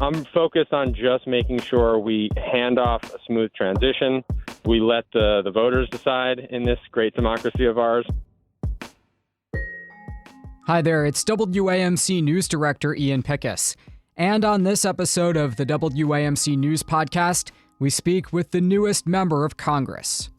I'm focused on just making sure we hand off a smooth transition. We let the voters decide in this great democracy of ours. Hi there, it's WAMC News Director Ian Pickus. And on this episode of the WAMC News Podcast, we speak with the newest member of Congress.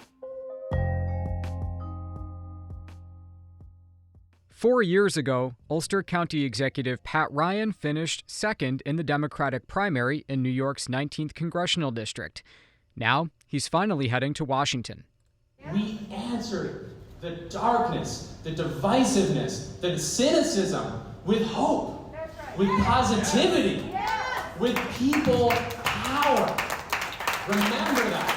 4 years ago, Ulster County Executive Pat Ryan finished second in the Democratic primary in New York's 19th Congressional District. Now, he's finally heading to Washington. We answered the darkness, the divisiveness, the cynicism with hope, with positivity, with people power. Remember that.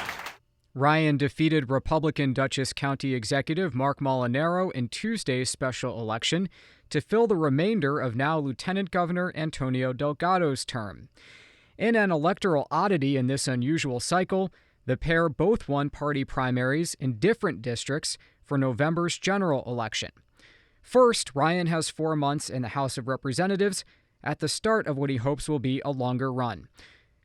Ryan defeated Republican Dutchess County Executive Mark Molinaro in Tuesday's special election to fill the remainder of now Lieutenant Governor Antonio Delgado's term. In an electoral oddity in this unusual cycle, the pair both won party primaries in different districts for November's general election. First, Ryan has 4 months in the House of Representatives at the start of what he hopes will be a longer run.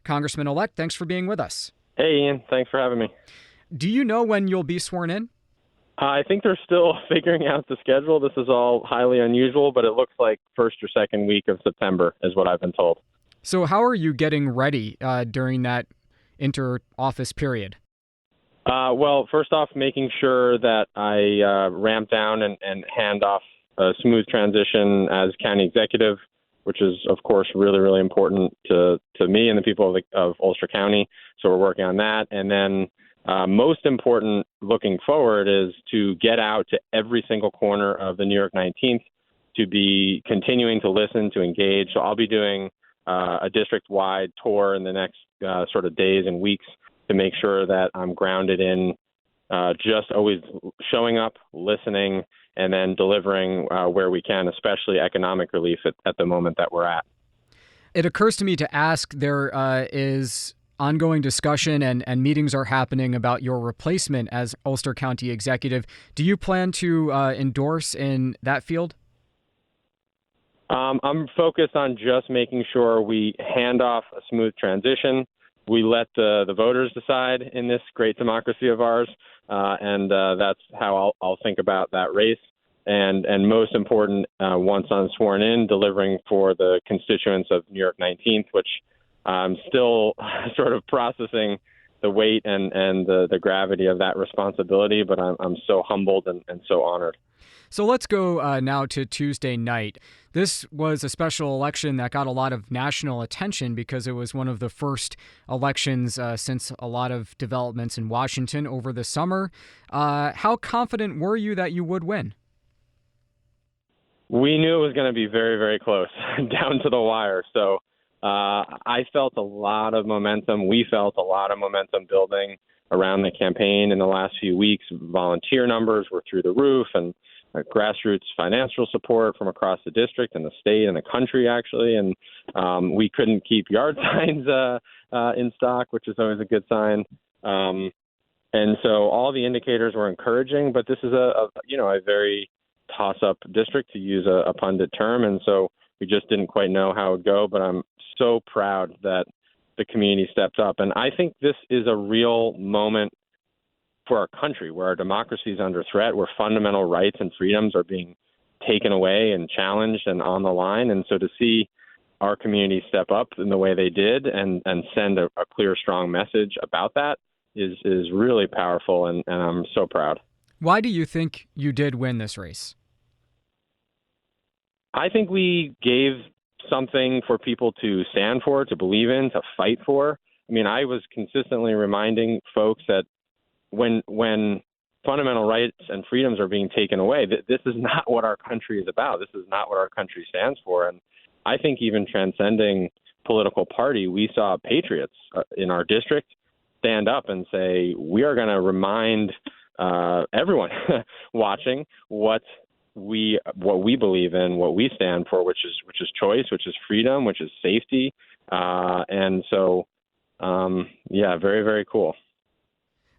Congressman-elect, thanks for being with us. Hey, Ian. Thanks for having me. Do you know when you'll be sworn in? I think they're still figuring out the schedule. This is all highly unusual, but it looks like first or second week of September is what I've been told. So how are you getting ready during that inter-office period? Well, first off, making sure that I ramp down and hand off a smooth transition as county executive, which is, of course, really, really important to me and the people of Ulster County. So we're working on that. And then most important looking forward is to get out to every single corner of the New York 19th, to be continuing to listen, to engage. So I'll be doing a district-wide tour in the next sort of days and weeks to make sure that I'm grounded in just always showing up, listening, and then delivering where we can, especially economic relief at the moment that we're at. It occurs to me to ask, there is ongoing discussion and meetings are happening about your replacement as Ulster County Executive. Do you plan to endorse in that field? I'm focused on just making sure we hand off a smooth transition. We let the voters decide in this great democracy of ours, and that's how I'll think about that race. And most important, once I'm sworn in, delivering for the constituents of New York 19th, which I'm still sort of processing the weight and the gravity of that responsibility, but I'm so humbled and so honored. So let's go now to Tuesday night. This was a special election that got a lot of national attention because it was one of the first elections since a lot of developments in Washington over the summer. How confident were you that you would win? We knew it was going to be very, very close, down to the wire. So I felt a lot of momentum. We felt a lot of momentum building around the campaign in the last few weeks. Volunteer numbers were through the roof, and grassroots financial support from across the district and the state and the country, actually. And we couldn't keep yard signs in stock, which is always a good sign. And so all the indicators were encouraging, but this is a very toss-up district, to use a pundit term. And so we just didn't quite know how it would go, but I'm so proud that the community stepped up. And I think this is a real moment for our country, where our democracy is under threat, where fundamental rights and freedoms are being taken away and challenged and on the line. And so to see our community step up in the way they did and send a clear, strong message about that is really powerful, and I'm so proud. Why do you think you did win this race? I think we gave something for people to stand for, to believe in, to fight for. I mean, I was consistently reminding folks that when fundamental rights and freedoms are being taken away, this is not what our country is about. This is not what our country stands for. And I think even transcending political party, we saw patriots in our district stand up and say, we are going to remind everyone watching what we believe in, what we stand for, which is choice, which is freedom, which is safety. And so, very, very cool.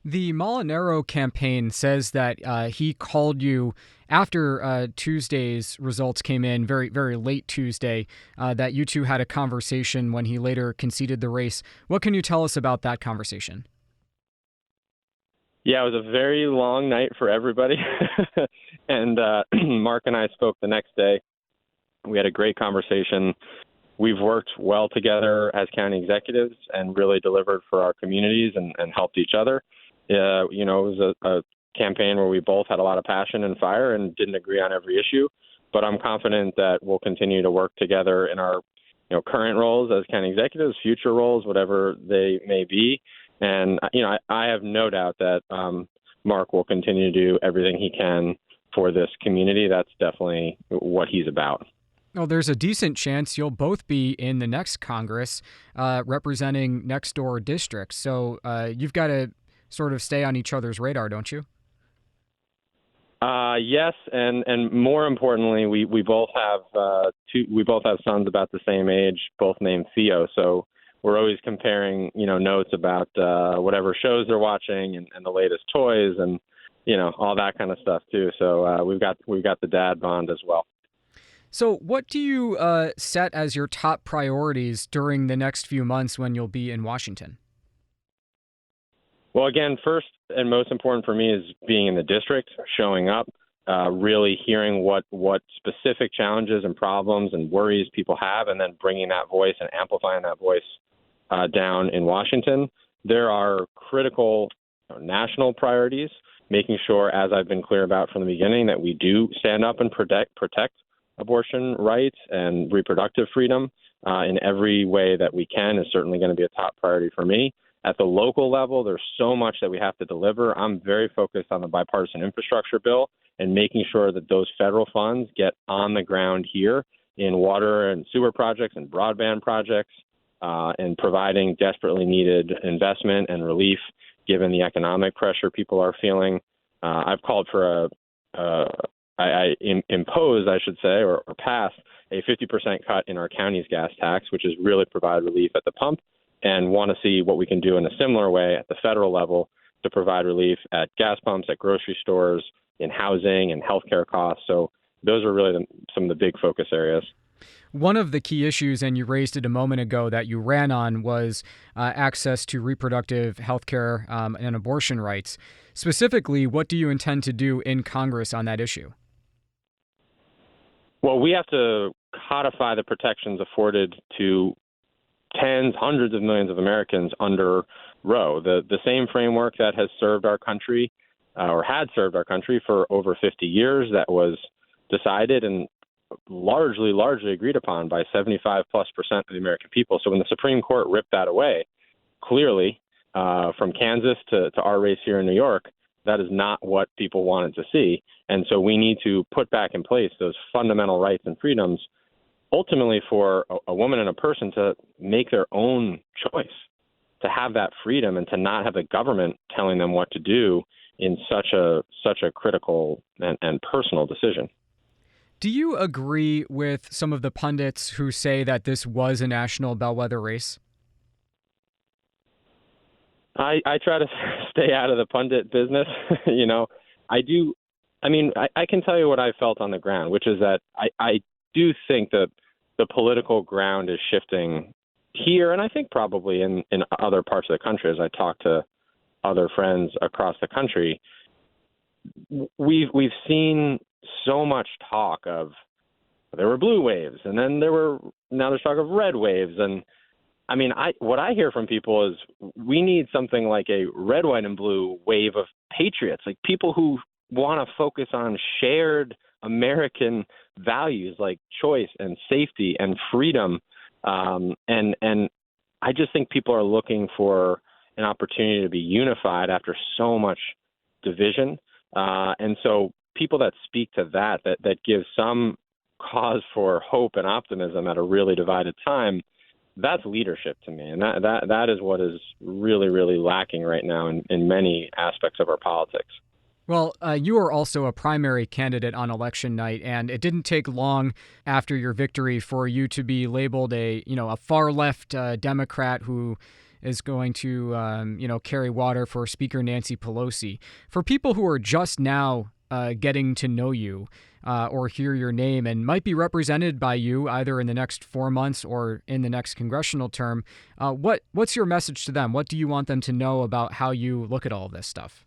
The Molinaro campaign says that he called you after Tuesday's results came in, very, very late Tuesday, that you two had a conversation when he later conceded the race. What can you tell us about that conversation? Yeah, it was a very long night for everybody. And Mark and I spoke the next day. We had a great conversation. We've worked well together as county executives and really delivered for our communities and helped each other. It was a campaign where we both had a lot of passion and fire and didn't agree on every issue. But I'm confident that we'll continue to work together in our current roles as county executives, future roles, whatever they may be. And, I have no doubt that Mark will continue to do everything he can for this community. That's definitely what he's about. Well, there's a decent chance you'll both be in the next Congress representing next door districts. So you've got to sort of stay on each other's radar, don't you? Yes, and more importantly, we both have sons about the same age, both named Theo. So we're always comparing, notes about whatever shows they're watching and the latest toys and all that kind of stuff too. So we've got the dad bond as well. So what do you set as your top priorities during the next few months when you'll be in Washington? Well, again, first and most important for me is being in the district, showing up, really hearing what specific challenges and problems and worries people have, and then bringing that voice and amplifying that voice down in Washington. There are critical national priorities, making sure, as I've been clear about from the beginning, that we do stand up and protect abortion rights and reproductive freedom in every way that we can is certainly going to be a top priority for me. At the local level, there's so much that we have to deliver. I'm very focused on the bipartisan infrastructure bill and making sure that those federal funds get on the ground here in water and sewer projects and broadband projects and providing desperately needed investment and relief given the economic pressure people are feeling. I've called for imposed, I should say, or passed a 50% cut in our county's gas tax, which is really provide relief at the pump, and want to see what we can do in a similar way at the federal level to provide relief at gas pumps, at grocery stores, in housing and healthcare costs. So those are really some of the big focus areas. One of the key issues, and you raised it a moment ago, that you ran on was access to reproductive health care and abortion rights. Specifically, what do you intend to do in Congress on that issue? Well, we have to codify the protections afforded to tens, hundreds of millions of Americans under Roe, the same framework that has served our country or had served our country for over 50 years, that was decided and largely agreed upon by 75+% of the American people. So when the Supreme Court ripped that away, clearly from Kansas to our race here in New York, that is not what people wanted to see. And so we need to put back in place those fundamental rights and freedoms, ultimately for a woman and a person to make their own choice, to have that freedom and to not have the government telling them what to do in such a critical and personal decision. Do you agree with some of the pundits who say that this was a national bellwether race? I try to stay out of the pundit business. I do. I mean, I can tell you what I felt on the ground, which is that I do think that the political ground is shifting here, and I think probably in other parts of the country. As I talk to other friends across the country, we've seen so much talk of there were blue waves, and then now there's talk of red waves, and I mean, what I hear from people is we need something like a red, white, and blue wave of patriots, like people who want to focus on shared American values like choice and safety and freedom. And I just think people are looking for an opportunity to be unified after so much division. And so people that speak to that give some cause for hope and optimism at a really divided time, that's leadership to me. And that is what is really, really lacking right now in many aspects of our politics. Well, you are also a primary candidate on election night, and it didn't take long after your victory for you to be labeled a far left Democrat who is going to, carry water for Speaker Nancy Pelosi. For people who are just now getting to know you or hear your name and might be represented by you either in the next 4 months or in the next congressional term, what's your message to them? What do you want them to know about how you look at all this stuff?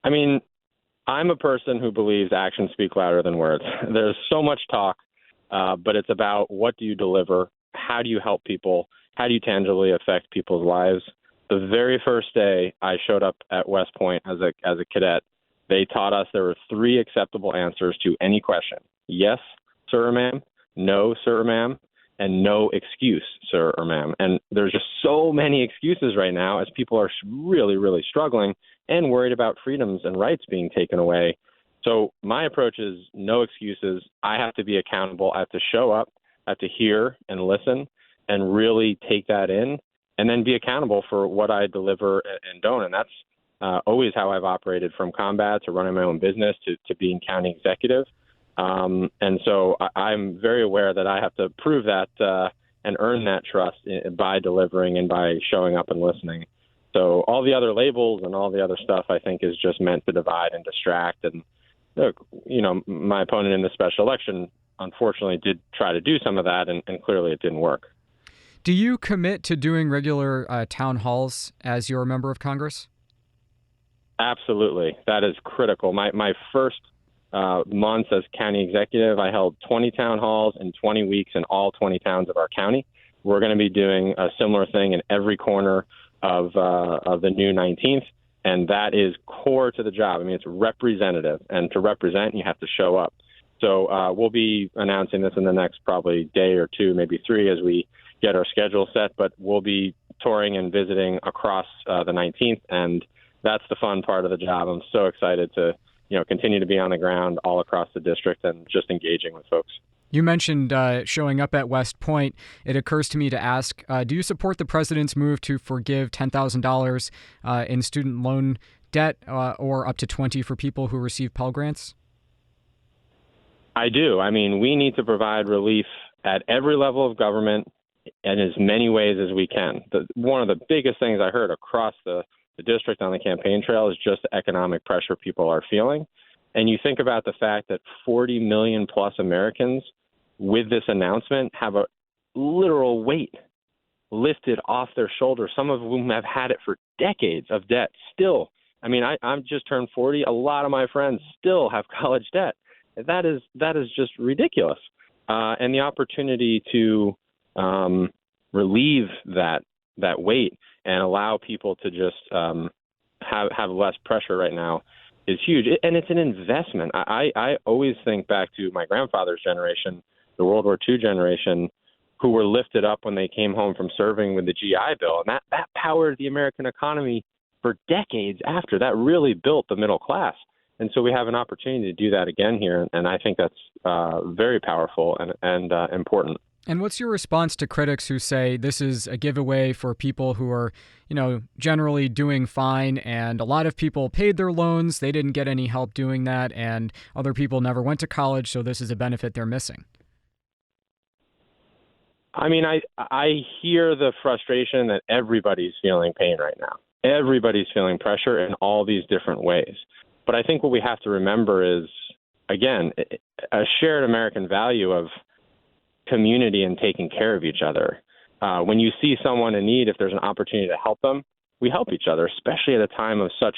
I mean, I'm a person who believes actions speak louder than words. There's so much talk, but it's about what do you deliver? How do you help people? How do you tangibly affect people's lives? The very first day I showed up at West Point as a cadet, they taught us there were 3 acceptable answers to any question. Yes, sir or ma'am. No, sir or ma'am. And no excuse, sir or ma'am. And there's just so many excuses right now as people are really, really struggling and worried about freedoms and rights being taken away. So my approach is no excuses. I have to be accountable. I have to show up. I have to hear and listen and really take that in and then be accountable for what I deliver and don't. And that's always how I've operated, from combat to running my own business to being county executive. And so I'm very aware that I have to prove that and earn that trust by delivering and by showing up and listening. So all the other labels and all the other stuff, I think, is just meant to divide and distract. And look, my opponent in the special election, unfortunately, did try to do some of that, and clearly it didn't work. Do you commit to doing regular town halls as you're a member of Congress? Absolutely. That is critical. My first months as county executive, I held 20 town halls in 20 weeks in all 20 towns of our county. We're going to be doing a similar thing in every corner of the new 19th, and that is core to the job. I mean, it's representative, and to represent, you have to show up. So we'll be announcing this in the next probably day or 2, maybe 3, as we get our schedule set, but we'll be touring and visiting across the 19th, and that's the fun part of the job. I'm so excited to continue to be on the ground all across the district and just engaging with folks. You mentioned showing up at West Point. It occurs to me to ask, do you support the president's move to forgive $10,000 in student loan debt or up to $20,000 for people who receive Pell Grants? I do. I mean, we need to provide relief at every level of government in as many ways as we can. One of the biggest things I heard across the district on the campaign trail is just the economic pressure people are feeling. And you think about the fact that 40 million plus Americans with this announcement have a literal weight lifted off their shoulders, some of whom have had it for decades of debt still. I mean, I'm just turned 40. A lot of my friends still have college debt. That is just ridiculous. And the opportunity to relieve that weight and allow people to just have less pressure right now is huge. And it's an investment. I always think back to my grandfather's generation, the World War II generation, who were lifted up when they came home from serving with the GI Bill. And that powered the American economy for decades after. That really built the middle class. And so we have an opportunity to do that again here. And I think that's very powerful and important. And what's your response to critics who say this is a giveaway for people who are, generally doing fine, and a lot of people paid their loans, they didn't get any help doing that, and other people never went to college, so this is a benefit they're missing? I mean, I hear the frustration that everybody's feeling pain right now. Everybody's feeling pressure in all these different ways. But I think what we have to remember is, again, a shared American value of community and taking care of each other. When you see someone in need, if there's an opportunity to help them, we help each other, especially at a time of such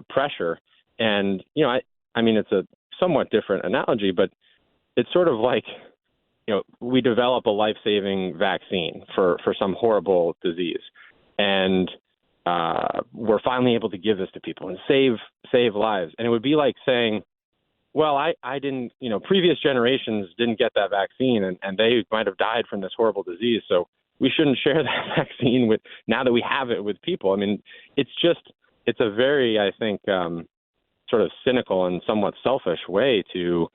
pressure. And, I mean, it's a somewhat different analogy, but it's sort of like, we develop a life-saving vaccine for some horrible disease. And we're finally able to give this to people and save lives. And it would be like saying, well, I didn't, previous generations didn't get that vaccine and they might have died from this horrible disease. So we shouldn't share that vaccine now that we have it with people. I mean, it's a very, I think, sort of cynical and somewhat selfish way to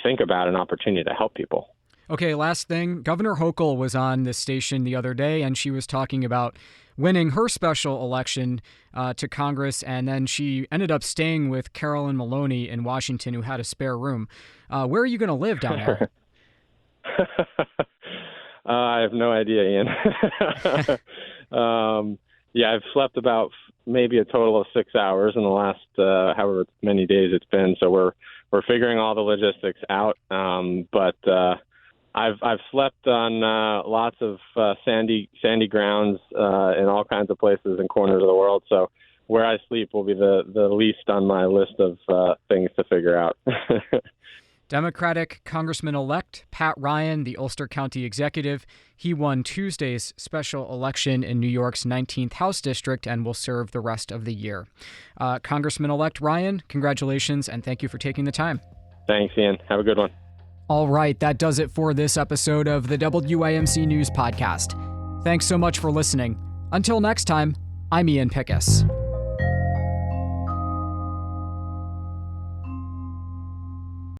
think about an opportunity to help people. Okay, last thing. Governor Hochul was on this station the other day, and she was talking about winning her special election to Congress, and then she ended up staying with Carolyn Maloney in Washington, who had a spare room. Where are you going to live down there? I have no idea, Ian. Yeah, I've slept about maybe a total of 6 hours in the last however many days it's been. So we're figuring all the logistics out. But I've slept on lots of sandy grounds in all kinds of places and corners of the world. So where I sleep will be the least on my list of things to figure out. Democratic Congressman-elect Pat Ryan, the Ulster County executive, he won Tuesday's special election in New York's 19th House District and will serve the rest of the year. Congressman-elect Ryan, congratulations, and thank you for taking the time. Thanks, Ian. Have a good one. All right, that does it for this episode of the WAMC News Podcast. Thanks so much for listening. Until next time, I'm Ian Pickus.